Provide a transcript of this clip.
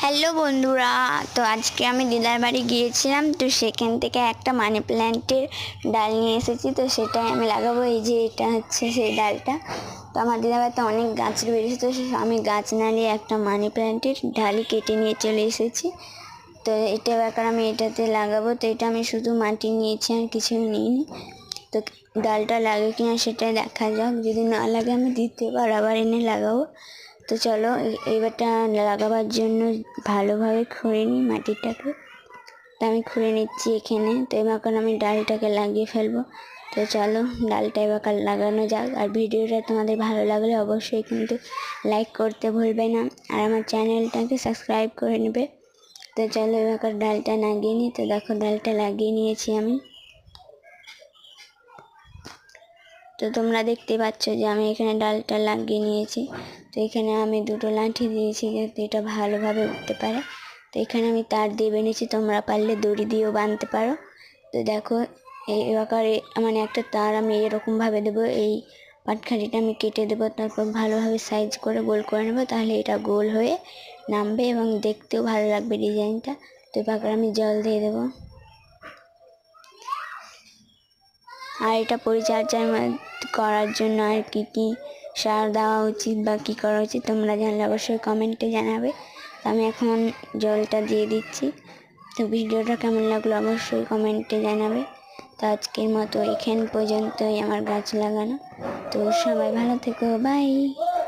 Hello বন্ধুরা, তো আজকে আমি দিদার বাড়ি গিয়েছিলাম। তো সেখান থেকে একটা মানি প্ল্যান্টের ডাল নিয়ে এসেছি। তো সেটাই আমি লাগাবো। এই যে এটা হচ্ছে সেই ডালটা। তো আমার দিদার বাড়িতে অনেক গাছ রয়েছে, তো আমি গাছ না নিয়ে একটা মানি প্ল্যান্টের ডালই কেটে নিয়ে চলে এসেছি। তো এটা এবার আমি এটাতে লাগাবো। তো এটা আমি শুধু মাটি নিয়েছি, আর কিছু নিইনি। তো ডালটা লাগে কিনা সেটাই দেখা যাক, যদি না লাগে আমি দ্বিতীয়বার আবার এনে লাগাবো। তো চলো এইবারটা লাগাবার জন্য ভালোভাবে খুঁড়ে নিই মাটিটাকে। তো আমি খুঁড়ে নিচ্ছি এখানে। তো এবার আমি ডালটাকে লাগিয়ে ফেলবো। তো চলো ডালটা এবার লাগানো যাক। আর ভিডিওটা তোমাদের ভালো লাগলে অবশ্যই কিন্তু লাইক করতে ভুলবে না, আর আমার চ্যানেলটাকে সাবস্ক্রাইব করে নেবে। তো চলো এবার ডালটা লাগিয়ে নিই। তো দেখো ডালটা লাগিয়ে নিয়েছি আমি। তো তোমরা দেখতে পাচ্ছ যে আমি এখানে ডালটা লাগিয়ে নিয়েছি। তো এখানে আমি দুটো লাঠি দিয়েছি যাতে এটা ভালোভাবে উঠতে পারে। তো এখানে আমি তার দিয়ে বেঁধেছি, তোমরা পারলে দড়ি দিয়েও বাঁধতে পারো। তো দেখো এবার মানে একটা তার আমি এরকমভাবে দেবো। এই পাটখাড়িটা আমি কেটে দেবো, তারপর ভালোভাবে সাইজ করে গোল করে নেবো। তাহলে এটা গোল হয়ে নামবে এবং দেখতেও ভালো লাগবে ডিজাইনটা। তো এবার আমি জল দিয়ে দেবো। আর এটা পরিচর্যা করার জন্য আর কি সার দেওয়া উচিত বা কী করা উচিত তোমরা জানলে অবশ্যই কমেন্টে জানাবে। তো আমি এখন জলটা দিয়ে দিচ্ছি। তো ভিডিওটা কেমন লাগলো অবশ্যই কমেন্টে জানাবে। তো আজকের মতো এখান পর্যন্তই আমার গাছ লাগানো। তো সবাই ভালো থেকো, বাই।